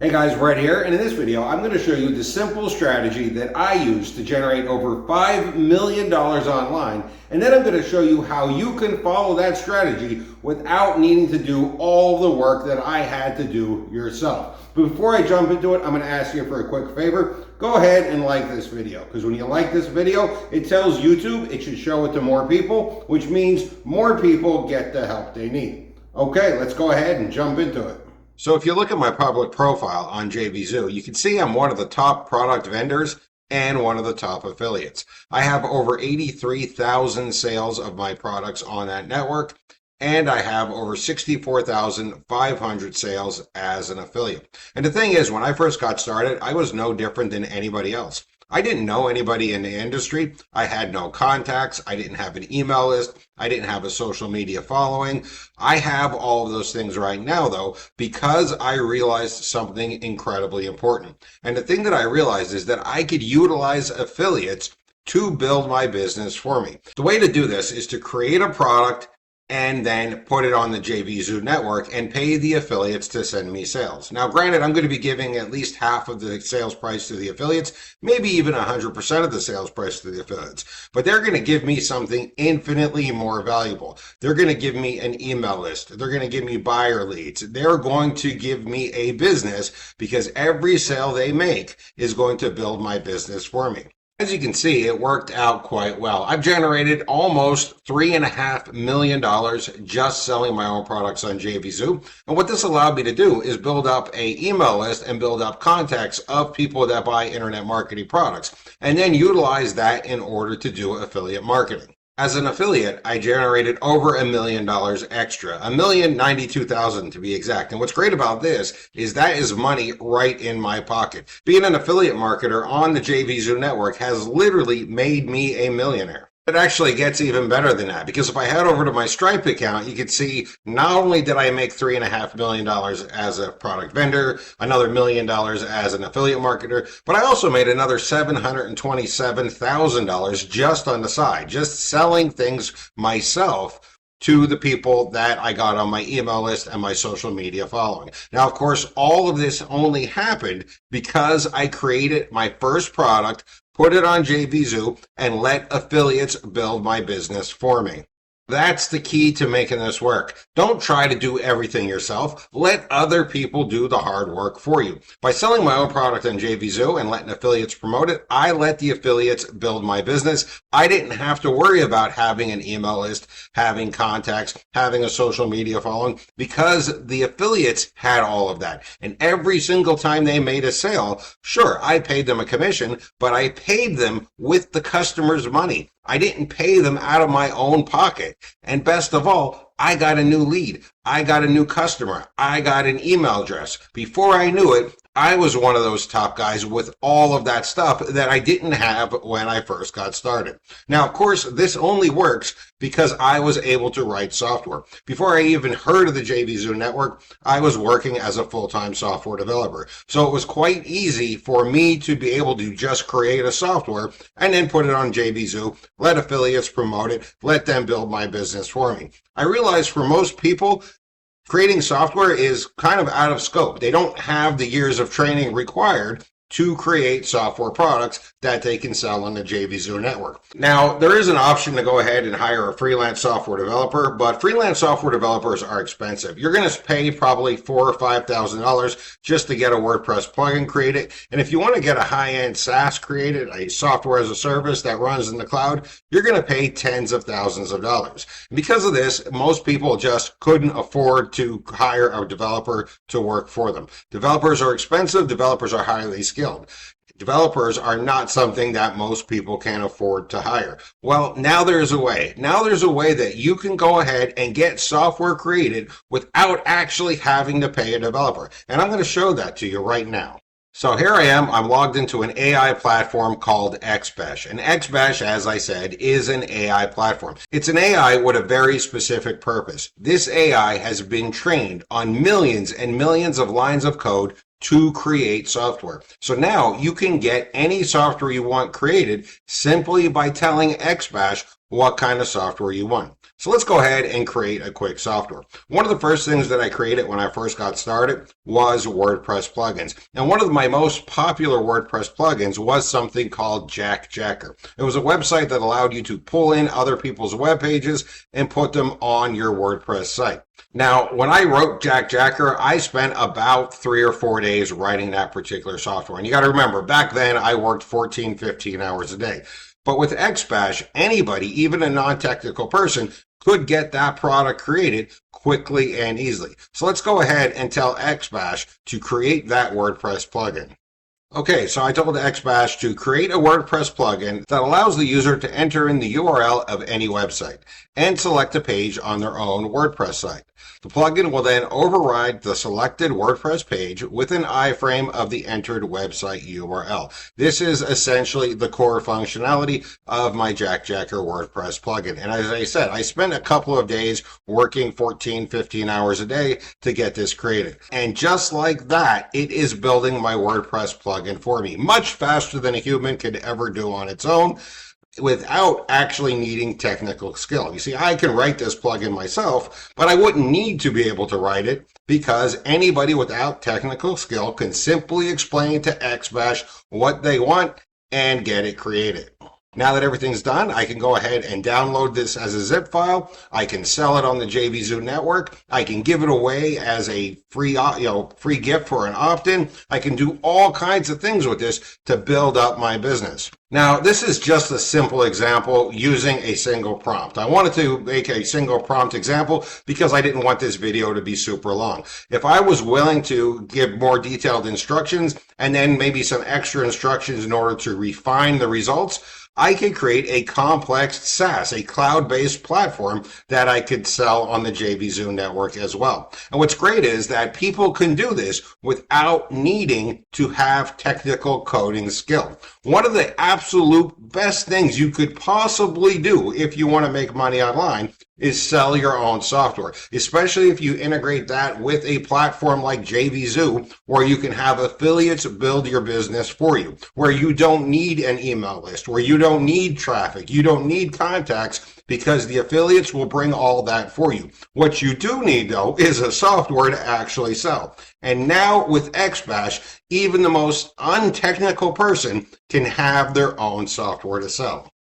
Hey guys, Brett here, and in this video I'm going to show you the simple strategy that I use to generate over $5 million online, and then I'm going to show you how you can follow that strategy without needing to do all the work that I had to do yourself. But before I jump into it, I'm going to ask you for a quick favor. Go ahead and like this video, because when you like this video, it tells YouTube it should show it to more people, which means more people get the help they need. Okay, let's go ahead and jump into it. So if you look at my public profile on JVZoo, you can see I'm one of the top product vendors and one of the top affiliates. I have over 83,000 sales of my products on that network, and I have over 64,500 sales as an affiliate. And the thing is, when I first got started, I was no different than anybody else. I didn't know anybody in the industry. I had no contacts. I didn't have an email list. I didn't have a social media following. I have all of those things right now, though, because I realized something incredibly important. And the thing that I realized is that I could utilize affiliates to build my business for me. The way to do this is to create a product and then put it on the JVZoo network and pay the affiliates to send me sales. Now, granted, I'm going to be giving at least half of the sales price to the affiliates, maybe even 100% of the sales price to the affiliates, but they're going to give me something infinitely more valuable. They're going to give me an email list. They're going to give me buyer leads. They're going to give me a business because every sale they make is going to build my business for me. As you can see, it worked out quite well. I've generated almost $3.5 million just selling my own products on JVZoo. And what this allowed me to do is build up an email list and build up contacts of people that buy internet marketing products, and then utilize that in order to do affiliate marketing. As an affiliate, I generated over $1 million extra, $1,092,000 to be exact. And what's great about this is that is money right in my pocket. Being an affiliate marketer on the JVZoo network has literally made me a millionaire. It actually gets even better than that, because if I head over to my Stripe account, you can see not only did I make $3.5 million as a product vendor, another $1 million as an affiliate marketer, but I also made another $727,000 just on the side, just selling things myself to the people that I got on my email list and my social media following. Now, of course, all of this only happened because I created my first product, put it on JVZoo, and let affiliates build my business for me. That's the key to making this work. Don't try to do everything yourself. Let other people do the hard work for you. By selling my own product on JVZoo and letting affiliates promote it, I let the affiliates build my business. I didn't have to worry about having an email list, having contacts, having a social media following, because the affiliates had all of that. And every single time they made a sale, sure, I paid them a commission, but I paid them with the customer's money. I didn't pay them out of my own pocket. And best of all, I got a new lead. I got a new customer. I got an email address. Before I knew it, I was one of those top guys with all of that stuff that I didn't have when I first got started. Now, of course, this only works because I was able to write software. Before I even heard of the JVZoo network, I was working as a full-time software developer. So it was quite easy for me to be able to just create a software and then put it on JVZoo, let affiliates promote it, let them build my business for me. I realized for most people, creating software is kind of out of scope. They don't have the years of training required to create software products that they can sell on the JVZoo network. Now, there is an option to go ahead and hire a freelance software developer, but freelance software developers are expensive. You're going to pay probably $4,000 or $5,000 just to get a WordPress plugin created. And if you want to get a high-end SaaS created, a software as a service that runs in the cloud, you're going to pay tens of thousands of dollars. And because of this, most people just couldn't afford to hire a developer to work for them. Developers are expensive. Developers are highly skilled. Developers are not something that most people can afford to hire. Well, now there's a way. Now there's a way that you can go ahead and get software created without actually having to pay a developer. And I'm going to show that to you right now. So here I am, I'm logged into an AI platform called XBash. And XBash, as I said, is an AI platform. It's an AI with a very specific purpose. This AI has been trained on millions and millions of lines of code to create software. So now you can get any software you want created simply by telling XBash what kind of software you want. So let's go ahead and create a quick software. One of the first things that I created when I first got started was WordPress plugins. And one of my most popular WordPress plugins was something called Jacker. It was a website that allowed you to pull in other people's web pages and put them on your WordPress site. Now, when I wrote Jacker, I spent about 3 or 4 days writing that particular software. And you got to remember, back then I worked 14, 15 hours a day. But with XBash, anybody, even a non-technical person, could get that product created quickly and easily. So let's go ahead and tell XBash to create that WordPress plugin. Okay, so I told XBash to create a WordPress plugin that allows the user to enter in the URL of any website and select a page on their own WordPress site. The plugin will then override the selected WordPress page with an iframe of the entered website URL. This is essentially the core functionality of my Jacker WordPress plugin. And as I said, I spent a couple of days working 14, 15 hours a day to get this created. And just like that, it is building my WordPress plugin for me, much faster than a human could ever do on its own, without actually needing technical skill. You see, I can write this plugin myself, but I wouldn't need to be able to write it because anybody without technical skill can simply explain to XBash what they want and get it created. Now that everything's done, I can go ahead and download this as a zip file. I can sell it on the JVZoo network. I can give it away as a free gift for an opt-in. I can do all kinds of things with this to build up my business. Now, this is just a simple example using a single prompt. I wanted to make a single prompt example because I didn't want this video to be super long. If I was willing to give more detailed instructions and then maybe some extra instructions in order to refine the results, I could create a complex SaaS, a cloud-based platform that I could sell on the JVZoo network as well. And what's great is that people can do this without needing to have technical coding skill. One of the absolute best things you could possibly do if you want to make money online is sell your own software, especially if you integrate that with a platform like JVZoo, where you can have affiliates build your business for you, where you don't need an email list, where you don't need traffic, you don't need contacts, because the affiliates will bring all that for you. What you do need, though, is a software to actually sell. And now with XBash, even the most untechnical person can have their own software to sell.